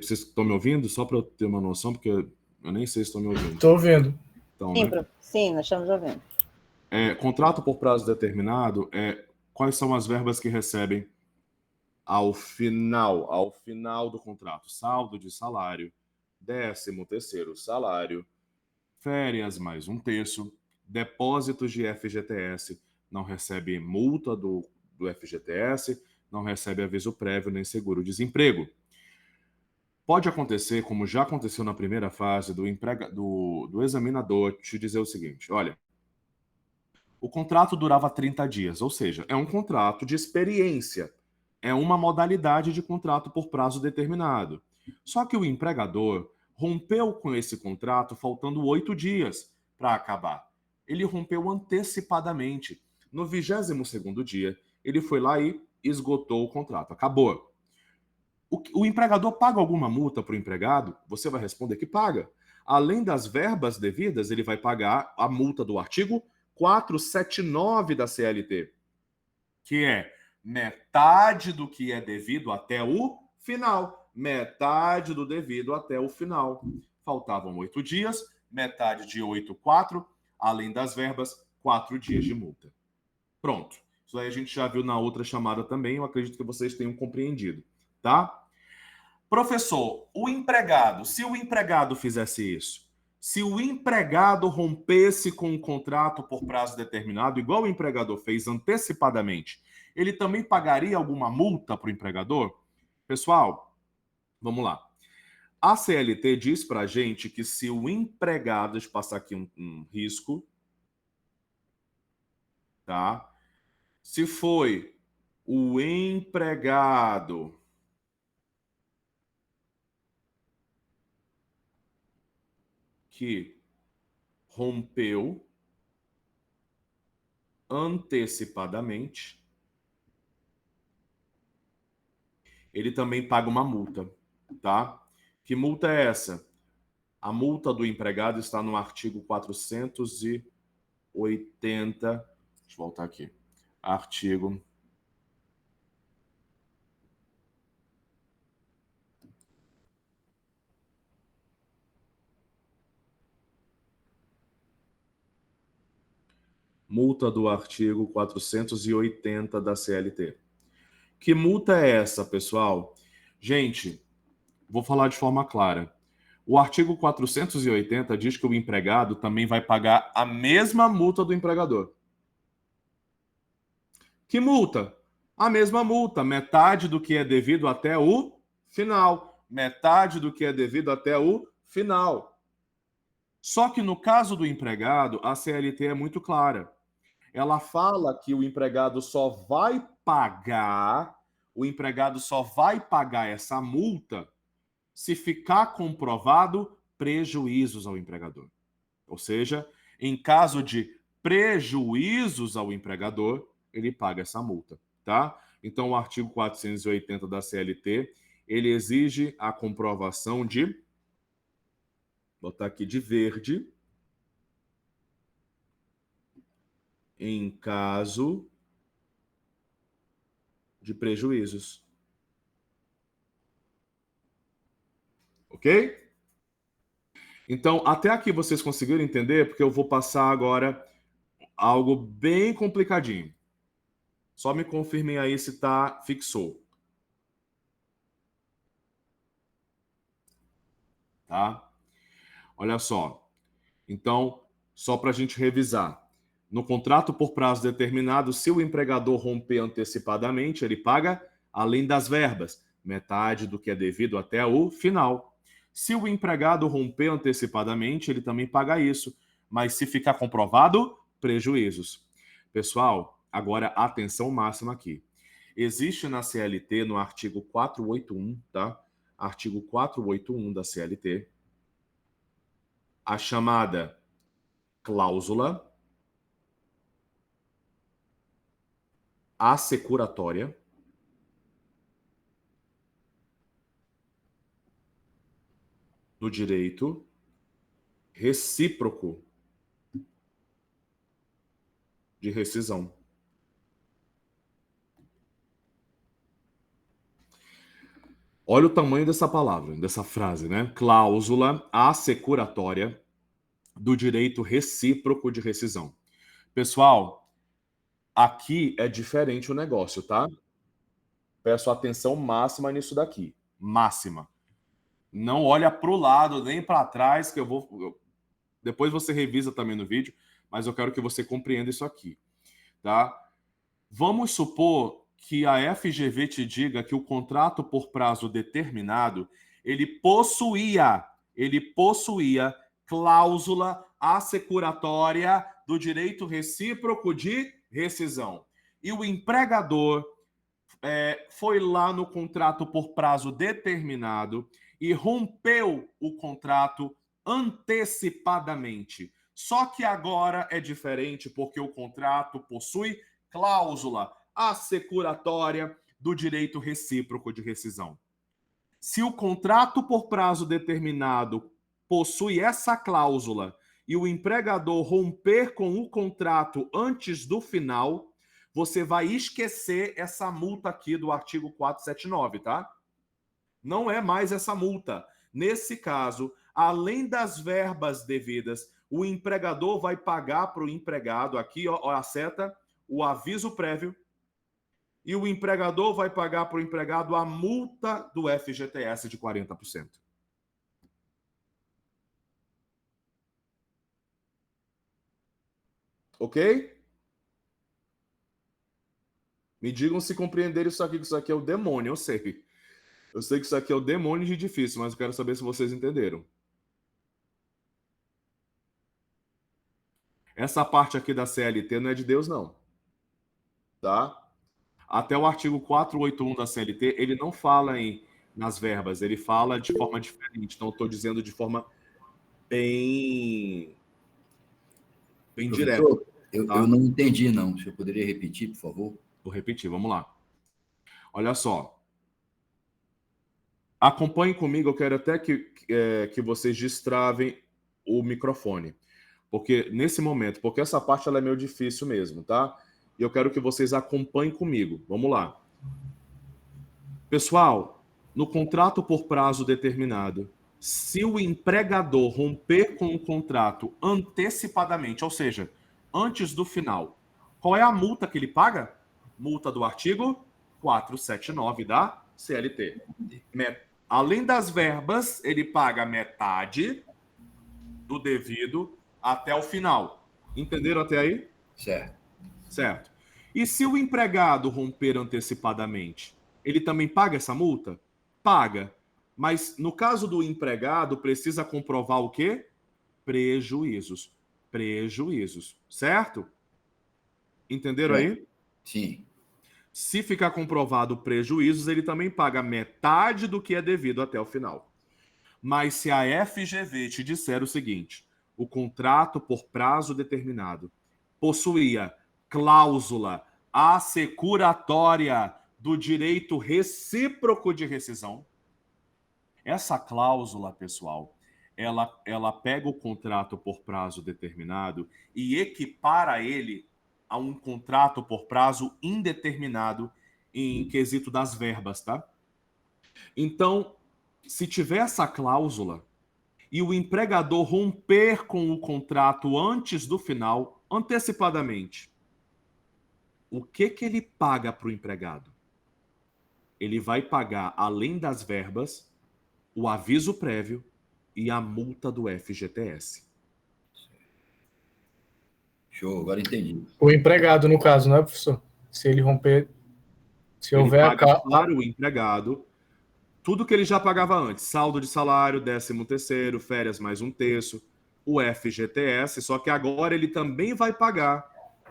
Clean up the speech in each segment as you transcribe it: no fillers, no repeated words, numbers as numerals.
Vocês estão me ouvindo? Só para eu ter uma noção, porque eu nem sei se estão me ouvindo. Estou ouvindo. Então, Sim, né? sim, nós estamos ouvindo. Contrato por prazo determinado, quais são as verbas que recebem ao final do contrato? Saldo de salário, 13º salário, férias mais 1/3, depósitos de FGTS, não recebe multa do FGTS, não recebe aviso prévio nem seguro-desemprego. Pode acontecer, como já aconteceu na primeira fase, do examinador te dizer o seguinte: olha, o contrato durava 30 dias, ou seja, é um contrato de experiência, é uma modalidade de contrato por prazo determinado. Só que o empregador rompeu com esse contrato faltando 8 dias para acabar. Ele rompeu antecipadamente. No 22º dia, ele foi lá e esgotou o contrato. Acabou. O empregador paga alguma multa para o empregado? Você vai responder que paga. Além das verbas devidas, ele vai pagar a multa do artigo 479 da CLT, que é metade do que é devido até o final. Metade do devido até o final. Faltavam 8 dias, metade de 8, 4, além das verbas, 4 dias de multa. Pronto. Isso aí a gente já viu na outra chamada também, eu acredito que vocês tenham compreendido, tá? Professor, se o empregado fizesse isso, se o empregado rompesse com um contrato por prazo determinado, igual o empregador fez antecipadamente, ele também pagaria alguma multa para o empregador? Pessoal, vamos lá. A CLT diz para a gente que se o empregado, deixa eu passar aqui um risco, tá? Se foi o empregado que rompeu antecipadamente, ele também paga uma multa, tá? Que multa é essa? A multa do empregado está no artigo 480. Deixa eu voltar aqui. Artigo. Multa do artigo 480 da CLT. Que multa é essa, pessoal? Gente, vou falar de forma clara. O artigo 480 diz que o empregado também vai pagar a mesma multa do empregador. Que multa? A mesma multa, metade do que é devido até o final. Metade do que é devido até o final. Só que no caso do empregado, a CLT é muito clara. Ela fala que o empregado só vai pagar essa multa se ficar comprovado prejuízos ao empregador. Ou seja, em caso de prejuízos ao empregador, ele paga essa multa, tá? Então, o artigo 480 da CLT, ele exige a comprovação de, vou botar aqui de verde, em caso de prejuízos. Ok? Então, até aqui vocês conseguiram entender? Porque eu vou passar agora algo bem complicadinho. Só me confirmem aí se tá fixou. Tá? Olha só. Então, só para a gente revisar. No contrato por prazo determinado, se o empregador romper antecipadamente, ele paga, além das verbas, metade do que é devido até o final. Se o empregado romper antecipadamente, ele também paga isso. Mas se ficar comprovado, prejuízos. Pessoal, agora atenção máxima aqui. Existe na CLT, no artigo 481, tá? Artigo 481 da CLT, a chamada cláusula assecuratória do direito recíproco de rescisão. Olha o tamanho dessa palavra, dessa frase, né? Cláusula assecuratória do direito recíproco de rescisão. Pessoal, aqui é diferente o negócio, tá? Peço atenção máxima nisso daqui. Máxima. Não olha para o lado nem para trás, que depois você revisa também no vídeo, mas eu quero que você compreenda isso aqui, tá? Vamos supor que a FGV te diga que o contrato por prazo determinado, ele possuía cláusula assecuratória do direito recíproco de rescisão. E o empregador foi lá no contrato por prazo determinado e rompeu o contrato antecipadamente. Só que agora é diferente porque o contrato possui cláusula assecuratória do direito recíproco de rescisão. Se o contrato por prazo determinado possui essa cláusula e o empregador romper com o contrato antes do final, você vai esquecer essa multa aqui do artigo 479, tá? Não é mais essa multa. Nesse caso, além das verbas devidas, o empregador vai pagar para o empregado, aqui, ó, a seta, o aviso prévio, e o empregador vai pagar para o empregado a multa do FGTS de 40%. Ok? Me digam se compreenderam isso aqui, que isso aqui é o demônio, eu sei. Eu sei que isso aqui é o demônio de difícil, mas eu quero saber se vocês entenderam. Essa parte aqui da CLT não é de Deus, não. Tá? Até o artigo 481 da CLT, ele não fala nas verbas, ele fala de forma diferente. Então, eu estou dizendo de forma bem direta. Professor, Tá? eu não entendi, não. O senhor poderia repetir, por favor? Vou repetir, vamos lá. Olha só. Acompanhe comigo, eu quero até que vocês destravem o microfone. Porque nesse momento, porque essa parte ela é meio difícil mesmo, tá? E eu quero que vocês acompanhem comigo. Vamos lá. Pessoal, no contrato por prazo determinado, se o empregador romper com o contrato antecipadamente, ou seja, antes do final, qual é a multa que ele paga? Multa do artigo 479 da CLT. Além das verbas, ele paga metade do devido até o final. Entenderam até aí? Certo. Certo. E se o empregado romper antecipadamente, ele também paga essa multa? Paga. Mas no caso do empregado, precisa comprovar o quê? Prejuízos. Prejuízos. Certo? Entenderam aí? Sim. Se ficar comprovado prejuízos, ele também paga metade do que é devido até o final. Mas se a FGV te disser o seguinte, o contrato por prazo determinado possuía cláusula assecuratória do direito recíproco de rescisão, essa cláusula, pessoal, ela pega o contrato por prazo determinado e equipara ele a um contrato por prazo indeterminado em quesito das verbas, tá? Então, se tiver essa cláusula e o empregador romper com o contrato antes do final, antecipadamente, o que ele paga para o empregado? Ele vai pagar, além das verbas, o aviso prévio e a multa do FGTS. Show, agora entendi. O empregado, no caso, não é, professor? Se ele romper, se Ele houver paga para o empregado tudo que ele já pagava antes, saldo de salário, 13º, férias mais um terço, o FGTS, só que agora ele também vai pagar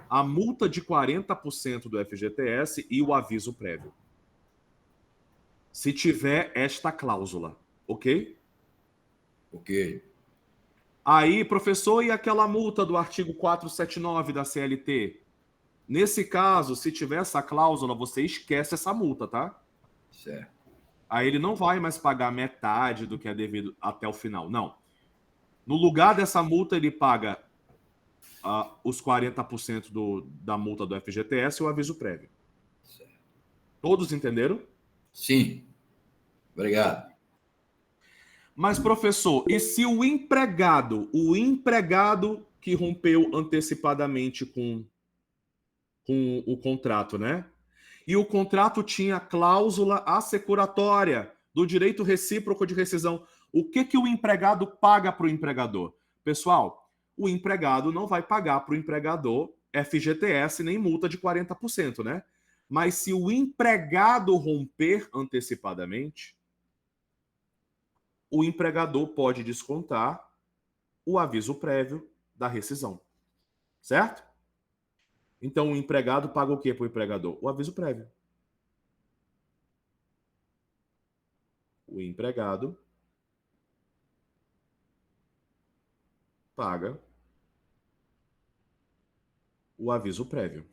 a multa de 40% do FGTS e o aviso prévio. Se tiver esta cláusula, ok? Ok. Aí, professor, e aquela multa do artigo 479 da CLT? Nesse caso, se tiver essa cláusula, você esquece essa multa, tá? Certo. Aí ele não vai mais pagar metade do que é devido até o final, não. No lugar dessa multa, ele paga os 40% da multa do FGTS e o aviso prévio. Certo. Todos entenderam? Sim. Obrigado. Mas, professor, e se o empregado que rompeu antecipadamente com o contrato, né? E o contrato tinha cláusula assecuratória do direito recíproco de rescisão. O que o empregado paga para o empregador? Pessoal, o empregado não vai pagar para o empregador FGTS nem multa de 40%, né? Mas se o empregado romper antecipadamente, o empregador pode descontar o aviso prévio da rescisão. Certo? Então, o empregado paga o quê para o empregador? O aviso prévio. O empregado paga o aviso prévio.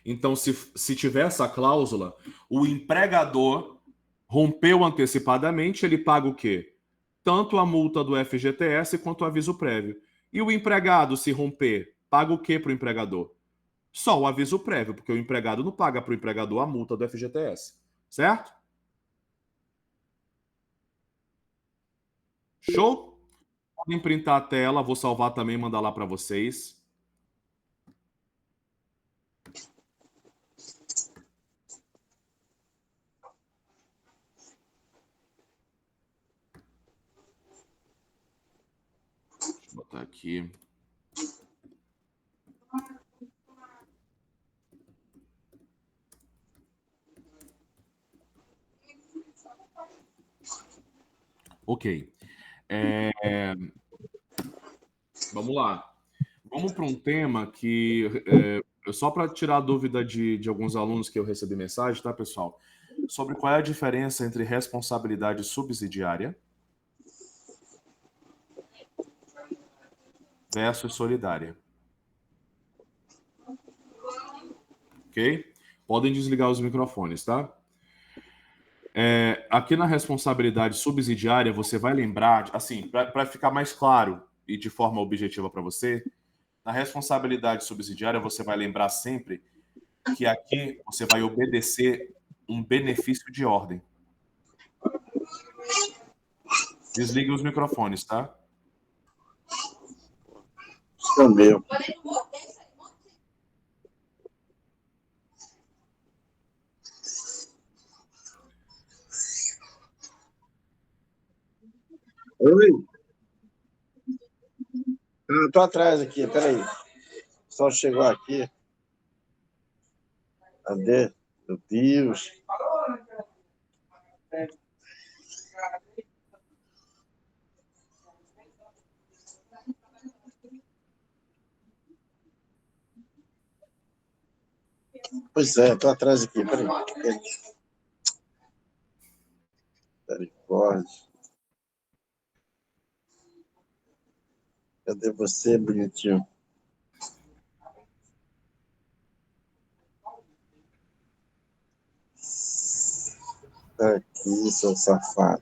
Então, se tiver essa cláusula, o empregador rompeu antecipadamente, ele paga o quê? Tanto a multa do FGTS quanto o aviso prévio. E o empregado, se romper, paga o quê para o empregador? Só o aviso prévio, porque o empregado não paga para o empregador a multa do FGTS. Certo? Show? Podem printar a tela, vou salvar também e mandar lá para vocês. Deixa eu botar aqui. Ok. Vamos lá. Vamos para um tema que, só para tirar a dúvida de alguns alunos que eu recebi mensagem, tá, pessoal? Sobre qual é a diferença entre responsabilidade subsidiária versus solidária. Ok? Podem desligar os microfones, tá? Aqui na responsabilidade subsidiária, você vai lembrar, assim, para ficar mais claro e de forma objetiva para você, na responsabilidade subsidiária, você vai lembrar sempre que aqui você vai obedecer um benefício de ordem. Desliguem os microfones, tá? Meu. Oi? Eu tô atrás aqui, peraí. O pessoal chegou aqui. Cadê? Meu Deus. Pois é, tô atrás aqui, peraí. Misericórdia. Cadê você, bonitinho? Aqui, seu safado.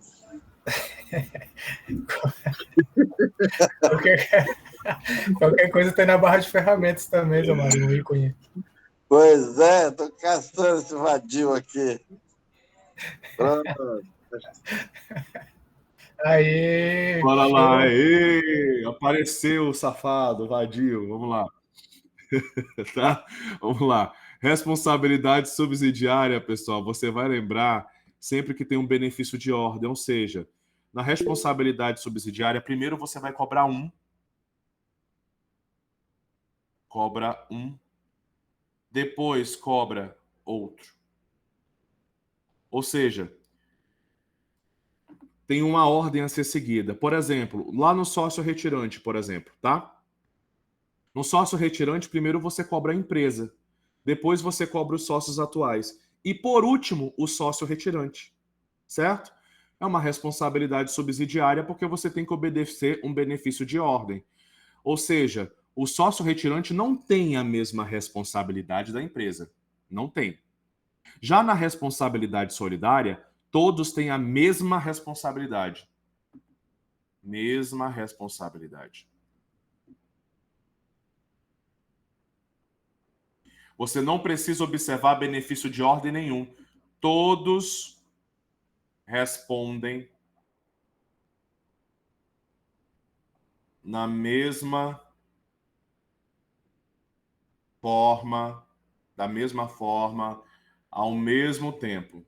Qualquer coisa tem na barra de ferramentas também, Zé Mário, um ícone. Pois é, tô caçando esse vadio aqui. Pronto. Aí, Bora show. lá, ei, apareceu o safado, vadio, vamos lá. Tá? Vamos lá. Responsabilidade subsidiária, pessoal, você vai lembrar sempre que tem um benefício de ordem, ou seja, na responsabilidade subsidiária, primeiro você vai cobra um, depois cobra outro. Ou seja, tem uma ordem a ser seguida. Por exemplo, lá no sócio retirante, por exemplo, tá? No sócio retirante, primeiro você cobra a empresa, depois você cobra os sócios atuais e, por último, o sócio retirante, certo? É uma responsabilidade subsidiária porque você tem que obedecer um benefício de ordem. Ou seja, o sócio retirante não tem a mesma responsabilidade da empresa. Não tem. Já na responsabilidade solidária, todos têm a mesma responsabilidade. Mesma responsabilidade. Você não precisa observar benefício de ordem nenhum. Todos respondem na mesma forma, da mesma forma, ao mesmo tempo.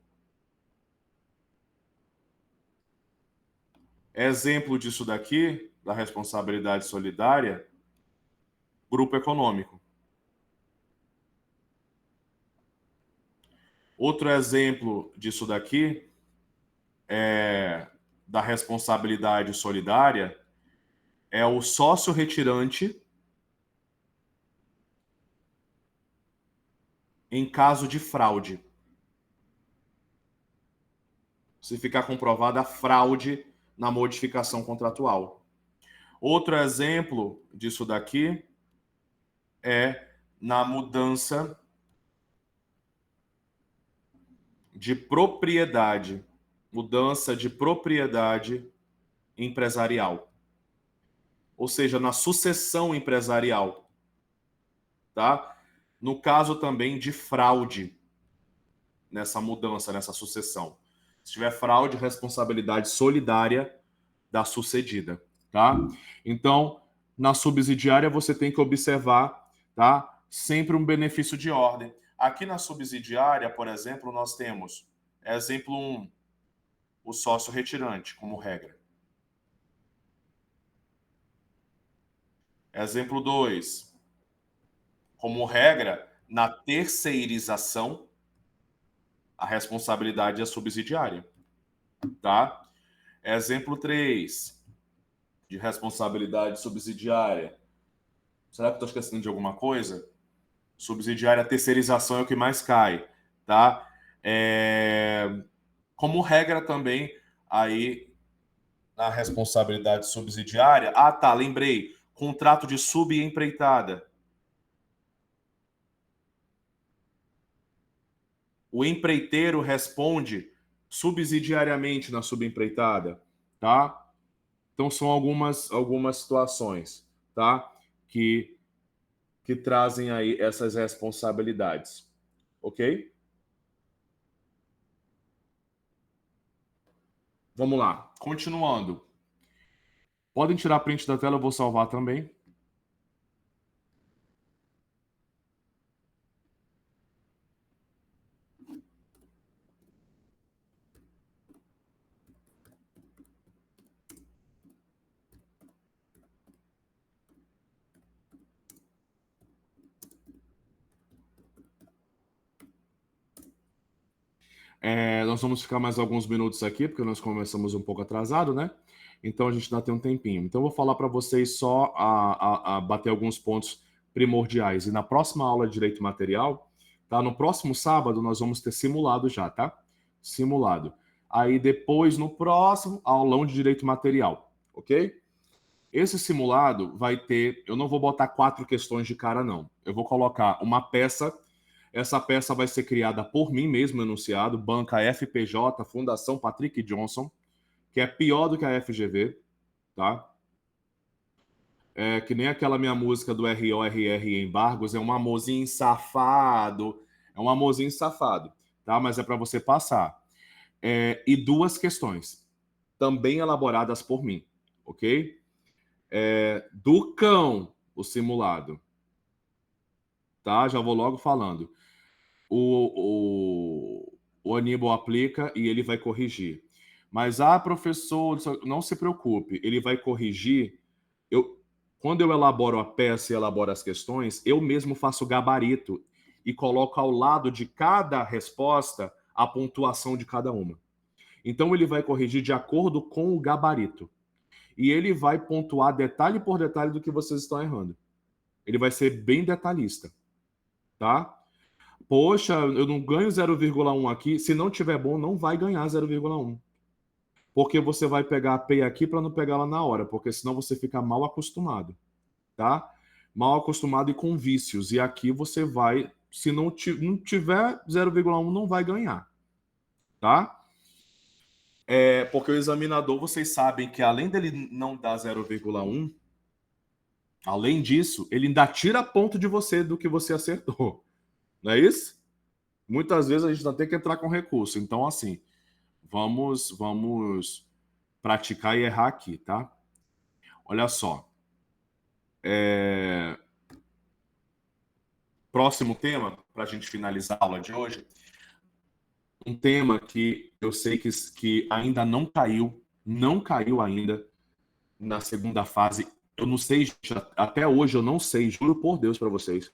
Exemplo disso daqui, da responsabilidade solidária, grupo econômico. Outro exemplo disso daqui da responsabilidade solidária é o sócio retirante em caso de fraude. Se ficar comprovada a fraude na modificação contratual. Outro exemplo disso daqui é na mudança de propriedade. Mudança de propriedade empresarial. Ou seja, na sucessão empresarial. Tá? No caso também de fraude nessa mudança, nessa sucessão. Se tiver fraude, responsabilidade solidária da sucedida, tá? Então, na subsidiária você tem que observar, tá? Sempre um benefício de ordem. Aqui na subsidiária, por exemplo, nós temos, exemplo 1, o sócio retirante, como regra. Exemplo 2, como regra, na terceirização, a responsabilidade é subsidiária, tá? Exemplo 3, de responsabilidade subsidiária. Será que eu estou esquecendo de alguma coisa? Subsidiária, terceirização é o que mais cai, tá? Como regra também, aí, na responsabilidade subsidiária... Ah, tá, lembrei. Contrato de subempreitada. O empreiteiro responde subsidiariamente na subempreitada, tá? Então, são algumas situações, tá? Que trazem aí essas responsabilidades, ok? Vamos lá, continuando. Podem tirar print da tela, eu vou salvar também. Nós vamos ficar mais alguns minutos aqui, porque nós começamos um pouco atrasado, né? Então a gente ainda tem um tempinho. Então eu vou falar para vocês só a bater alguns pontos primordiais. E na próxima aula de Direito Material, tá? No próximo sábado nós vamos ter simulado já, tá? Simulado. Aí depois, no próximo, aulão de Direito Material, ok? Esse simulado vai ter... Eu não vou botar 4 questões de cara, não. Eu vou colocar uma peça... Essa peça vai ser criada por mim mesmo, enunciado, banca FPJ, Fundação Patrick Johnson, que é pior do que a FGV, tá? É que nem aquela minha música do RORR Embargos, é um amorzinho safado, tá? Mas é para você passar. E 2 questões, também elaboradas por mim, ok? Do cão, o simulado, tá? Já vou logo falando. O Aníbal aplica e ele vai corrigir. Mas, professor, não se preocupe, ele vai corrigir. Quando eu elaboro a peça e elaboro as questões, eu mesmo faço gabarito e coloco ao lado de cada resposta a pontuação de cada uma. Então, ele vai corrigir de acordo com o gabarito. E ele vai pontuar detalhe por detalhe do que vocês estão errando. Ele vai ser bem detalhista, tá? Poxa, eu não ganho 0,1 aqui. Se não tiver bom, não vai ganhar 0,1. Porque você vai pegar a P aqui para não pegar ela na hora, porque senão você fica mal acostumado, tá? Mal acostumado e com vícios. E aqui você vai, se não tiver 0,1, não vai ganhar, tá? Porque o examinador, vocês sabem que além dele não dar 0,1, além disso, ele ainda tira ponto de você do que você acertou. Não é isso? Muitas vezes a gente ainda tem que entrar com recurso. Então, assim, vamos praticar e errar aqui, tá? Olha só. Próximo tema, para a gente finalizar a aula de hoje. Um tema que eu sei que ainda não caiu ainda na segunda fase. Eu não sei, até hoje eu não sei, juro por Deus para vocês,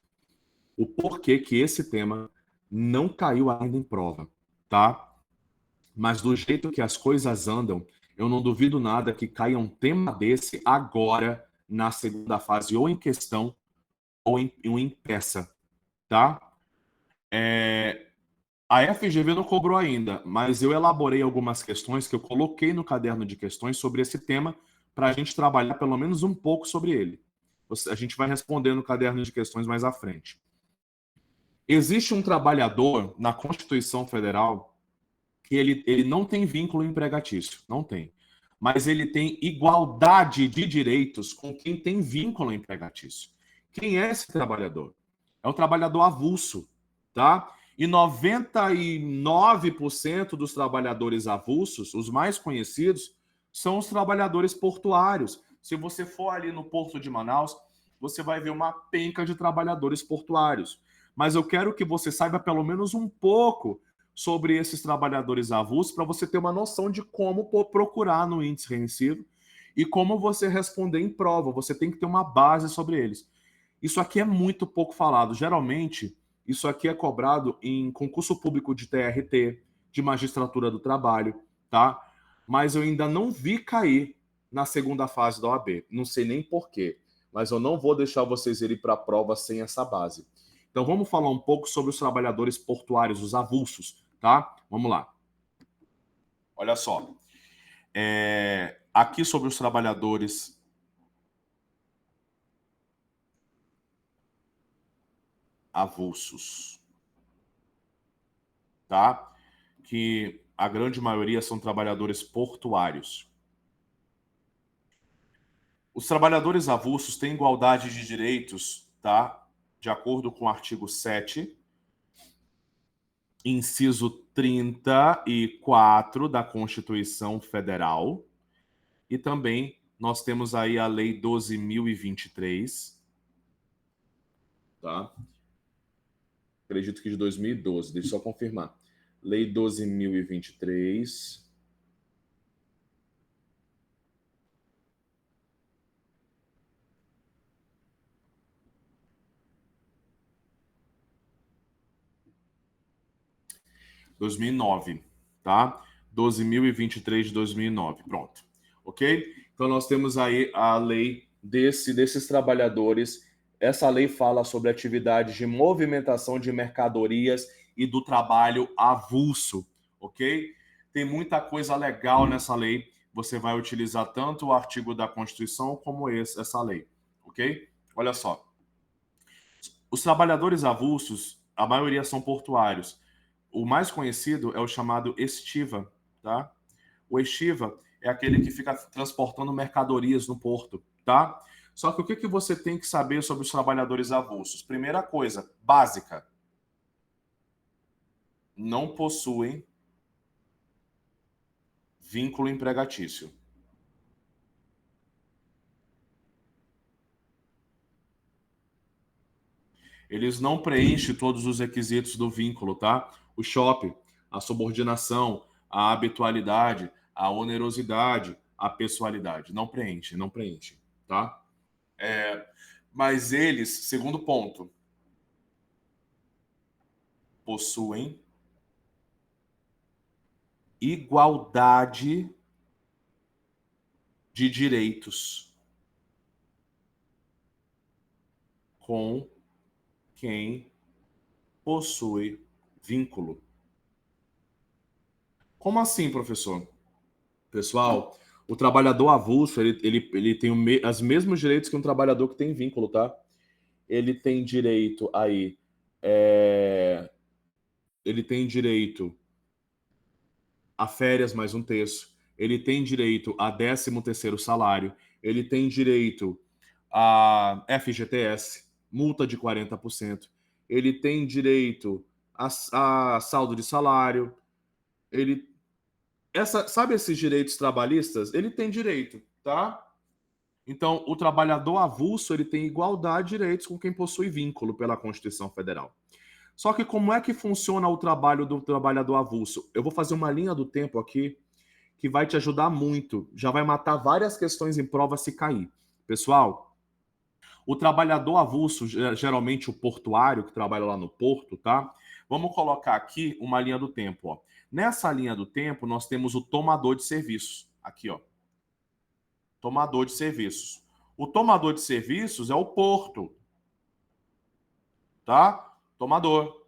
o porquê que esse tema não caiu ainda em prova, tá? Mas do jeito que as coisas andam, eu não duvido nada que caia um tema desse agora na segunda fase, ou em questão, ou em peça, tá? A FGV não cobrou ainda, mas eu elaborei algumas questões que eu coloquei no caderno de questões sobre esse tema para a gente trabalhar pelo menos um pouco sobre ele. A gente vai responder no caderno de questões mais à frente. Existe um trabalhador na Constituição Federal que ele não tem vínculo empregatício, não tem. Mas ele tem igualdade de direitos com quem tem vínculo empregatício. Quem é esse trabalhador? É um trabalhador avulso, tá? E 99% dos trabalhadores avulsos, os mais conhecidos, são os trabalhadores portuários. Se você for ali no Porto de Manaus, você vai ver uma penca de trabalhadores portuários. Mas eu quero que você saiba pelo menos um pouco sobre esses trabalhadores avulsos para você ter uma noção de como procurar no índice remissivo e como você responder em prova. Você tem que ter uma base sobre eles. Isso aqui é muito pouco falado. Geralmente, isso aqui é cobrado em concurso público de TRT, de magistratura do trabalho, tá? Mas eu ainda não vi cair na segunda fase da OAB. Não sei nem porquê, mas eu não vou deixar vocês irem para a prova sem essa base. Então vamos falar um pouco sobre os trabalhadores portuários, os avulsos, tá? Vamos lá. Olha só. Aqui sobre os trabalhadores avulsos, tá? Que a grande maioria são trabalhadores portuários. Os trabalhadores avulsos têm igualdade de direitos, tá? De acordo com o artigo 7, inciso 34 da Constituição Federal. E também nós temos aí a Lei 12.023, tá? Acredito que de 2012, deixa eu só confirmar. Lei 12.023. (2009), tá? 12.023 de 2009, pronto. Ok? Então nós temos aí a lei desses trabalhadores. Essa lei fala sobre atividades de movimentação de mercadorias e do trabalho avulso, ok? Tem muita coisa legal nessa lei. Você vai utilizar tanto o artigo da Constituição como essa lei, ok? Olha só. Os trabalhadores avulsos, a maioria são portuários. O mais conhecido é o chamado estiva, tá? O estiva é aquele que fica transportando mercadorias no porto, tá? Só que o que você tem que saber sobre os trabalhadores avulsos? Primeira coisa, básica. Não possuem vínculo empregatício. Eles não preenchem todos os requisitos do vínculo, tá? O SHOP, a subordinação, a habitualidade, a onerosidade, a pessoalidade. Não preenche, tá? Mas eles, segundo ponto, possuem igualdade de direitos com quem possui vínculo. Como assim, professor? Pessoal, o trabalhador avulso, ele tem os mesmos direitos que um trabalhador que tem vínculo, tá? Ele tem direito aí... Ele tem direito a férias mais um terço. Ele tem direito a 13º salário. Ele tem direito a FGTS, multa de 40%. ele tem direito a saldo de salário, sabe esses direitos trabalhistas? Ele tem direito, tá? Então, o trabalhador avulso, ele tem igualdade de direitos com quem possui vínculo pela Constituição Federal. Só que como é que funciona o trabalho do trabalhador avulso? Eu vou fazer uma linha do tempo aqui que vai te ajudar muito. Já vai matar várias questões em prova se cair. Pessoal, o trabalhador avulso, geralmente o portuário que trabalha lá no porto, tá? Vamos colocar aqui uma linha do tempo, ó. Nessa linha do tempo, nós temos o tomador de serviços. Aqui, ó. Tomador de serviços. O tomador de serviços é o porto. Tá? Tomador.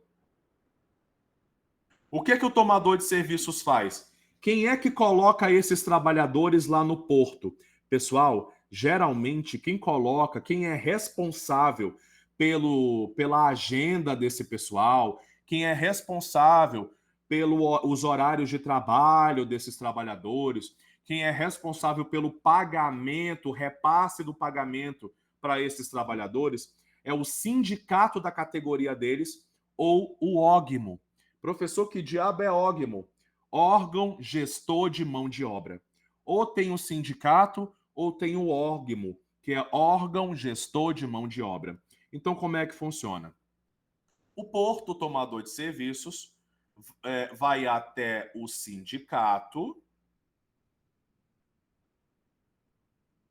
O que o tomador de serviços faz? Quem é que coloca esses trabalhadores lá no porto? Pessoal, geralmente quem é responsável pela agenda desse pessoal, quem é responsável pelos horários de trabalho desses trabalhadores, quem é responsável pelo pagamento, repasse do pagamento para esses trabalhadores, é o sindicato da categoria deles ou o ógmo. Professor, que diabo é ógmo? Órgão gestor de mão de obra. Ou tem o sindicato ou tem o ógmo, que é órgão gestor de mão de obra. Então, como é que funciona? O porto tomador de serviços vai até o sindicato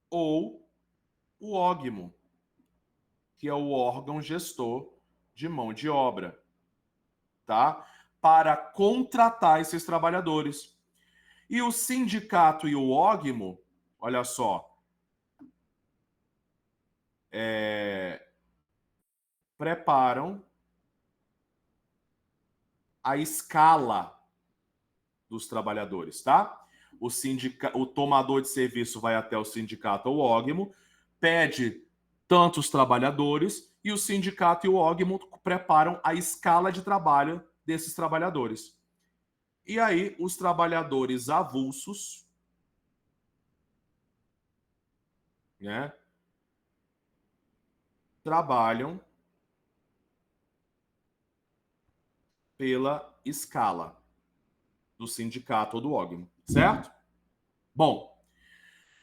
ou o ógmo, que é o órgão gestor de mão de obra, tá? Para contratar esses trabalhadores. E o sindicato e o ógmo, olha só, preparam a escala dos trabalhadores, tá? O tomador de serviço vai até o sindicato ou ógmo, pede tantos trabalhadores e o sindicato e o ógmo preparam a escala de trabalho desses trabalhadores. E aí, os trabalhadores avulsos, né, trabalham pela escala do sindicato ou do ógmo, certo? Bom,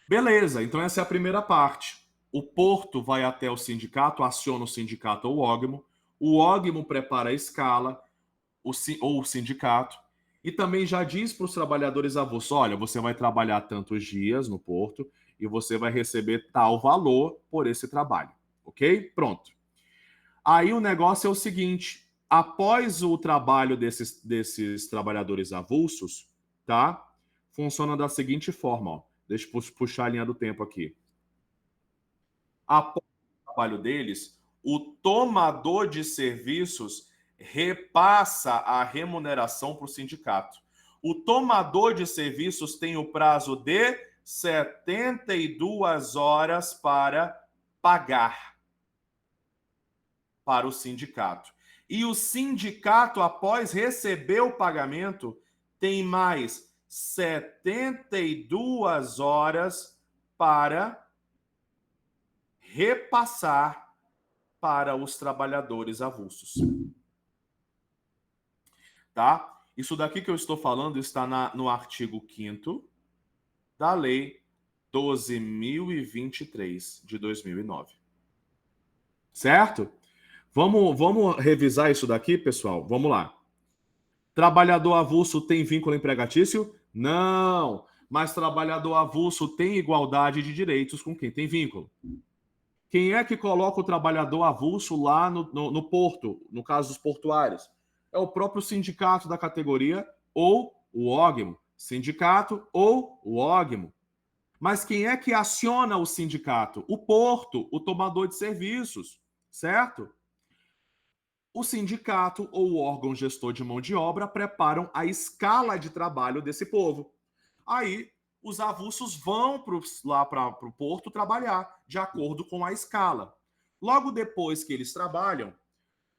beleza, então essa é a primeira parte. O porto vai até o sindicato, aciona o sindicato ou o ógmo prepara a escala, ou o sindicato, e também já diz para os trabalhadores avulsos, olha, você vai trabalhar tantos dias no porto e você vai receber tal valor por esse trabalho, ok? Pronto. Aí o negócio é o seguinte, após o trabalho desses trabalhadores avulsos, tá? Funciona da seguinte forma, ó. Deixa eu puxar a linha do tempo aqui. Após o trabalho deles, o tomador de serviços repassa a remuneração para o sindicato. O tomador de serviços tem o prazo de 72 horas para pagar para o sindicato. E o sindicato, após receber o pagamento, tem mais 72 horas para repassar para os trabalhadores avulsos. Tá? Isso daqui que eu estou falando está no artigo 5º da Lei 12.023 de 2009. Certo? Vamos revisar isso daqui, pessoal? Vamos lá. Trabalhador avulso tem vínculo empregatício? Não. Mas trabalhador avulso tem igualdade de direitos com quem tem vínculo. Quem é que coloca o trabalhador avulso lá no porto, no caso dos portuários? É o próprio sindicato da categoria ou o ógmo. Sindicato ou o ógmo. Mas quem é que aciona o sindicato? O porto, o tomador de serviços, certo? O sindicato ou o órgão gestor de mão de obra preparam a escala de trabalho desse povo. Aí, os avulsos vão lá para o porto trabalhar, de acordo com a escala. Logo depois que eles trabalham,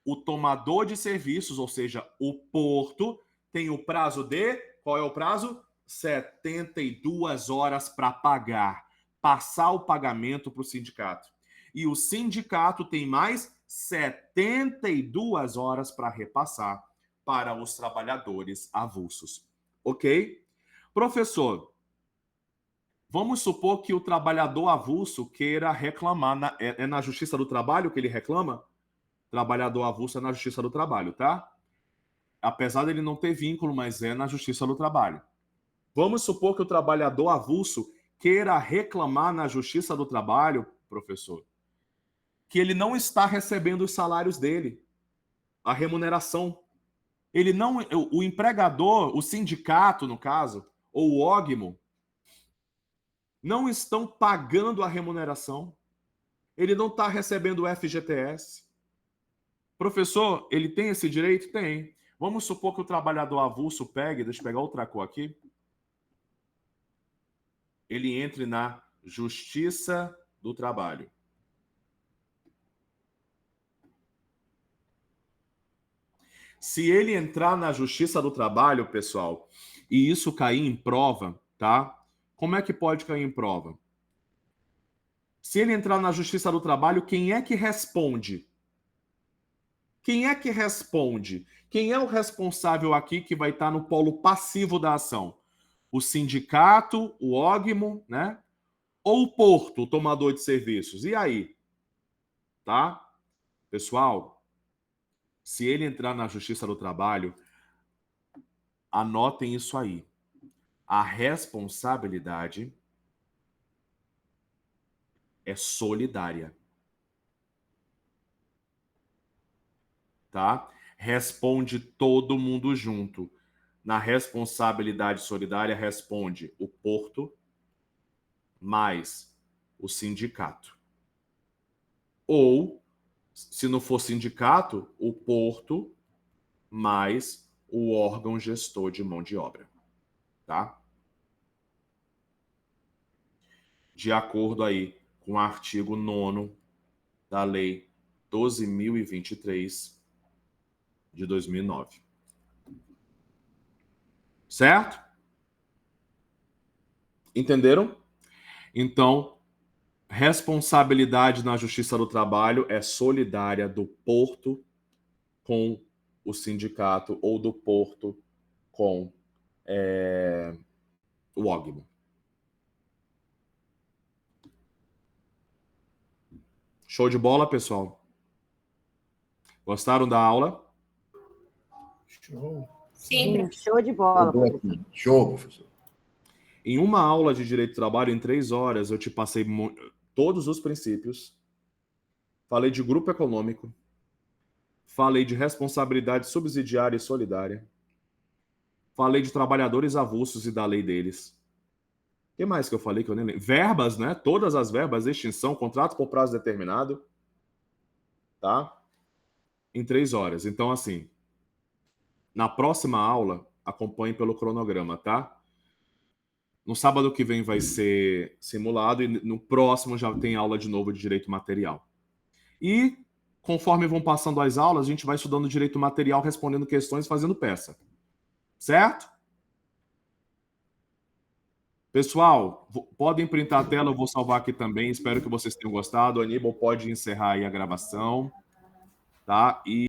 o tomador de serviços, ou seja, o porto, tem o prazo de... Qual é o prazo? 72 horas para pagar. Passar o pagamento para o sindicato. E o sindicato tem mais 72 horas para repassar para os trabalhadores avulsos. Ok? Professor, vamos supor que o trabalhador avulso queira reclamar. É na Justiça do Trabalho que ele reclama? Trabalhador avulso é na Justiça do Trabalho, tá? Apesar dele não ter vínculo, mas é na Justiça do Trabalho. Vamos supor que o trabalhador avulso queira reclamar na Justiça do Trabalho, professor, que ele não está recebendo os salários dele, a remuneração. Ele não, o empregador, o sindicato, no caso, ou o ógmo, não estão pagando a remuneração. Ele não está recebendo o FGTS. Professor, ele tem esse direito? Tem. Vamos supor que o trabalhador avulso pegue, deixa eu pegar outra cor aqui, ele entre na Justiça do Trabalho. Se ele entrar na Justiça do Trabalho, pessoal, e isso cair em prova, tá? Como é que pode cair em prova? Se ele entrar na Justiça do Trabalho, quem é que responde? Quem é que responde? Quem é o responsável aqui que vai estar no polo passivo da ação? O sindicato, o ógmo, né? Ou o porto, o tomador de serviços? E aí? Tá? Pessoal, se ele entrar na Justiça do Trabalho, anotem isso aí. A responsabilidade é solidária. Tá? Responde todo mundo junto. Na responsabilidade solidária responde o porto mais o sindicato. Ou, se não for sindicato, o porto mais o órgão gestor de mão de obra. Tá? De acordo aí com o artigo 9º da Lei 12.023 de 2009. Certo? Entenderam? Então, responsabilidade na Justiça do Trabalho é solidária do porto com o sindicato ou do porto com o ógmo. Show de bola, pessoal? Gostaram da aula? Show. Sim, show de bola. Show, professor. Em uma aula de Direito do Trabalho, em 3 horas, eu te passei todos os princípios, falei de grupo econômico, falei de responsabilidade subsidiária e solidária, falei de trabalhadores avulsos e da lei deles. O que mais que eu falei que eu nem lembro? Verbas, né? Todas as verbas, extinção, contrato por prazo determinado, tá? Em 3 horas. Então, assim, na próxima aula, acompanhe pelo cronograma, tá? No sábado que vem vai ser simulado e no próximo já tem aula de novo de direito material. E conforme vão passando as aulas, a gente vai estudando direito material, respondendo questões, fazendo peça. Certo? Pessoal, podem printar a tela, eu vou salvar aqui também. Espero que vocês tenham gostado. O Aníbal pode encerrar aí a gravação, tá? E